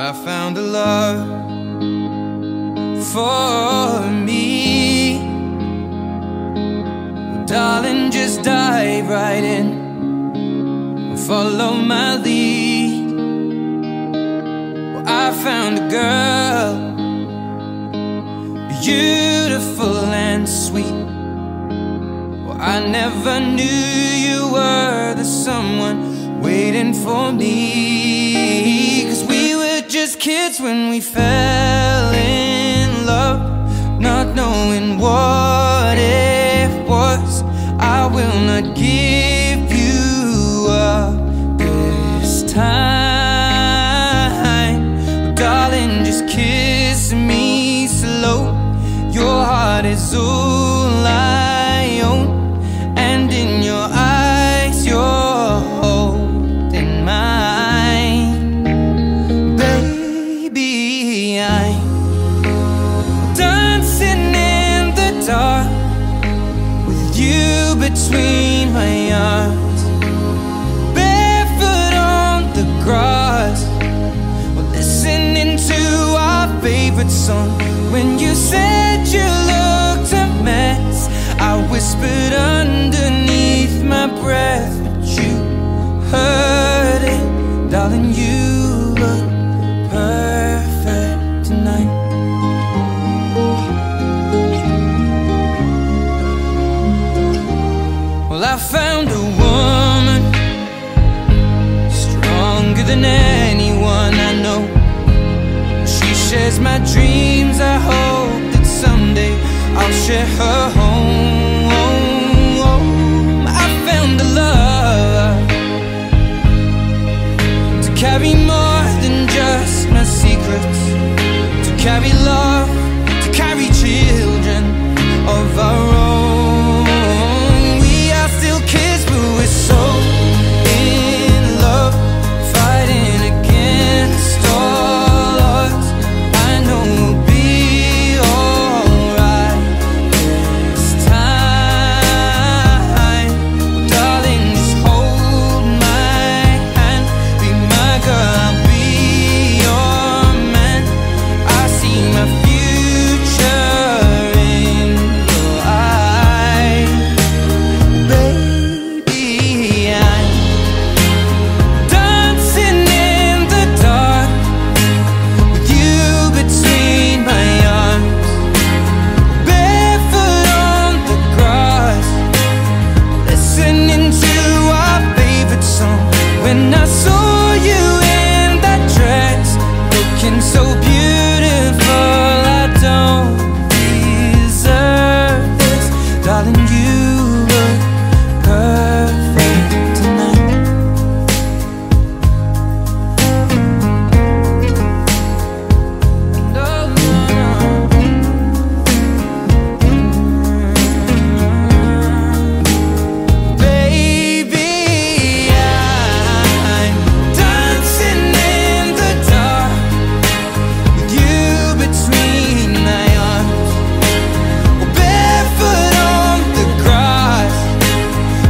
I found a love for me. Well, darling, just dive right in, follow my lead. Well, I found a girl, beautiful and sweet. Well, I never knew you were the someone waiting for me. 'Cause we were just kids when we fell in love, not knowing what it was. I will not give you up this time. Darling, just kiss me slow. Your heart is all I own, and in your eyes you're holding mine. Baby, I'm dancing in the dark with you between my arms, barefoot on the grass, listening to our favorite song. When you said you looked a mess, I whispered underneath my breath, but you heard it. Darling, you look perfect tonight. Well, I found a woman stronger than anyone I know. She shares my dreams. I hope that someday I'll share her home. I found a love to carry more than just my secrets, to carry love, to carry children of our own. We are still kids, but we're so in love, fighting against all odds. I know we'll be alright this time. Darling, just hold my hand, be my girl, I'll be your man. I see my future in your eyes. Baby, I'm dancing in the dark with you between my arms, barefoot on the grass, listening to our favorite song. When I saw you in that dress, looking so beautiful, I don't deserve this. Darling, you look perfect tonight. No, no, baby, I'm dancing in the dark with you between my arms, barefoot on the grass,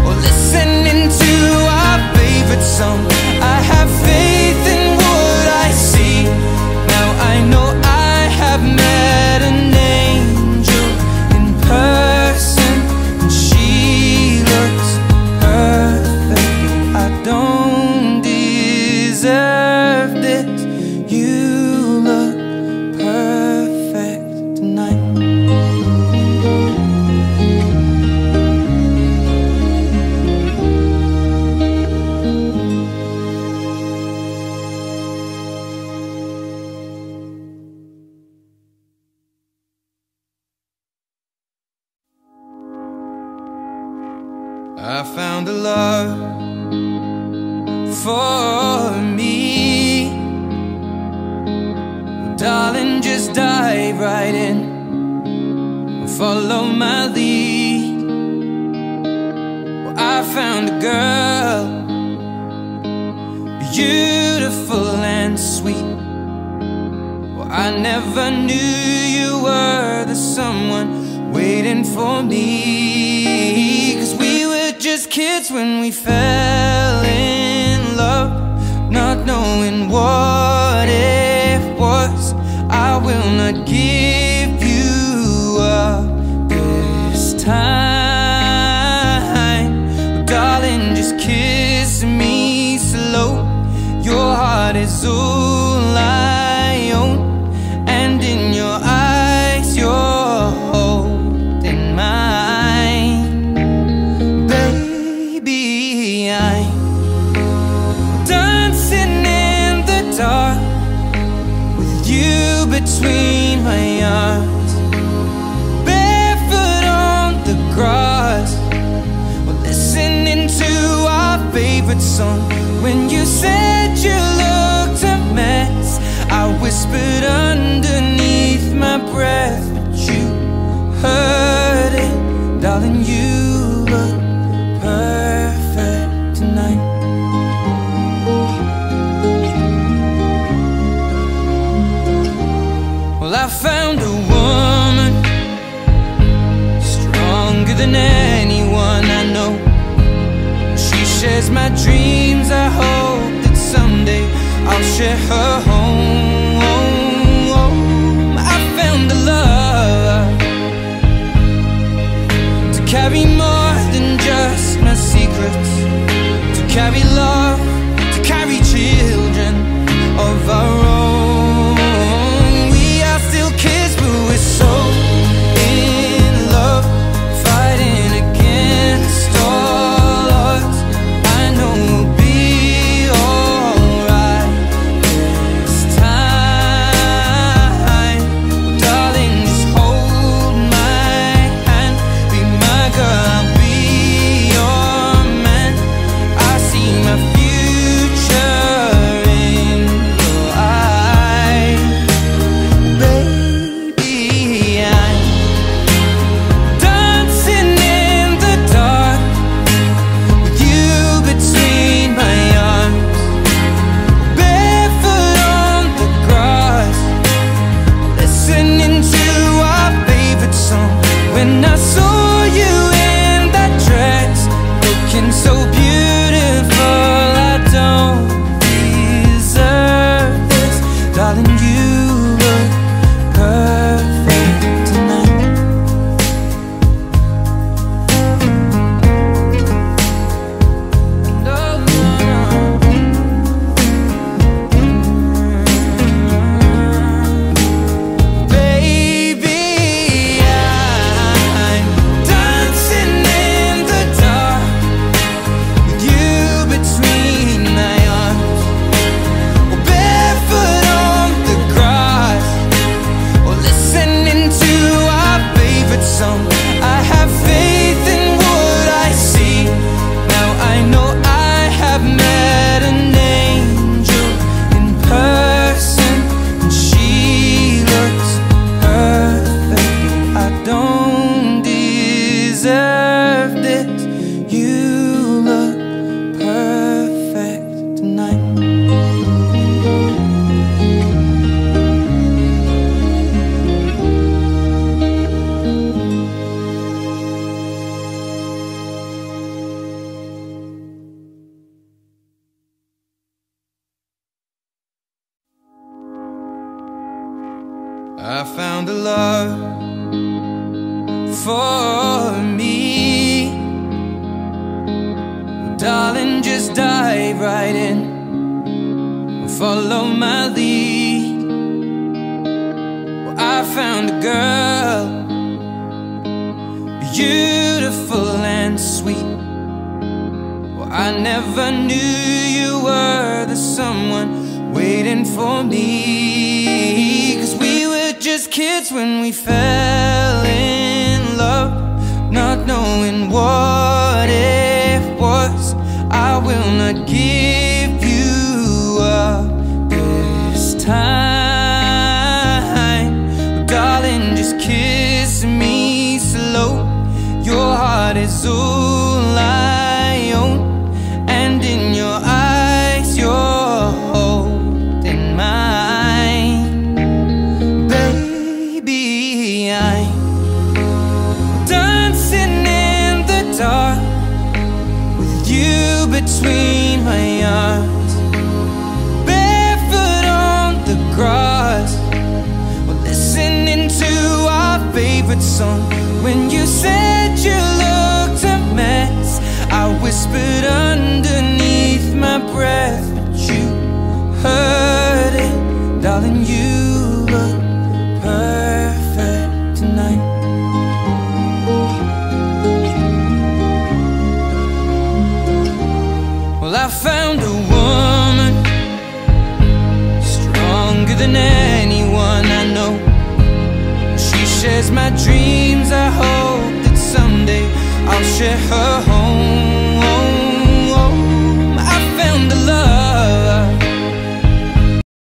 or listening to our favorite song. I have faith in what I see. Now I know I have met an angel in person, and she looks perfect. I don't deserve this. You look perfect tonight. I found a love for me. Well, darling, just dive right in, follow my lead. Well, I found a girl, beautiful and sweet. Well, I never knew you were the someone waiting for me. 'Cause we were just kids when we fell in love, not knowing what it not give you up this time. Oh, darling, just kiss me slow. Your heart is all I own, and in your eyes you're holding mine. Baby, I'm dancing in the dark with you between my arms, barefoot on the grass, or listening to our favorite song. When you said you looked a mess, I whispered underneath my breath, but you heard it. Darling, you look perfect tonight. Well, I found a woman stronger than anyone I know. She shares my dreams. I hope that someday I'll share her home. I found a love to carry more than just my secrets, to carry love, to carry children of our own. We are still kids, but we're so in love, fighting against all odds. I know we'll be alright this time. Darling, just hold my hand, be my girl, I'll be your man. I see my future in your eyes. Baby, I'm dancing in the dark with you between my arms, barefoot on the grass, listening to our favorite song. When I saw you in that dress, looking so beautiful, I don't deserve this. Darling, you look perfect tonight. No, no, no. Baby, I'm dancing in the dark with you between my arms, or barefoot on the grass, or listening to our favorite song. I have faith in what I see. Now I know I have met an angel in person, and she looks perfect. I don't deserve this. You look perfect tonight. I found a love for me. Darling, just dive right in, follow my lead. Well, I found a girl, beautiful and sweet. Well, I never knew you were the someone waiting for me. 'Cause we were just kids when we fell in love, not knowing what it was. I will not give you up this time. Darling, just kiss me slow. Your heart is all I own, and in your eyes you're holding mine. Baby, I'm dancing in the dark with you between my arms. shares my dreams. I hope that someday I'll share her home.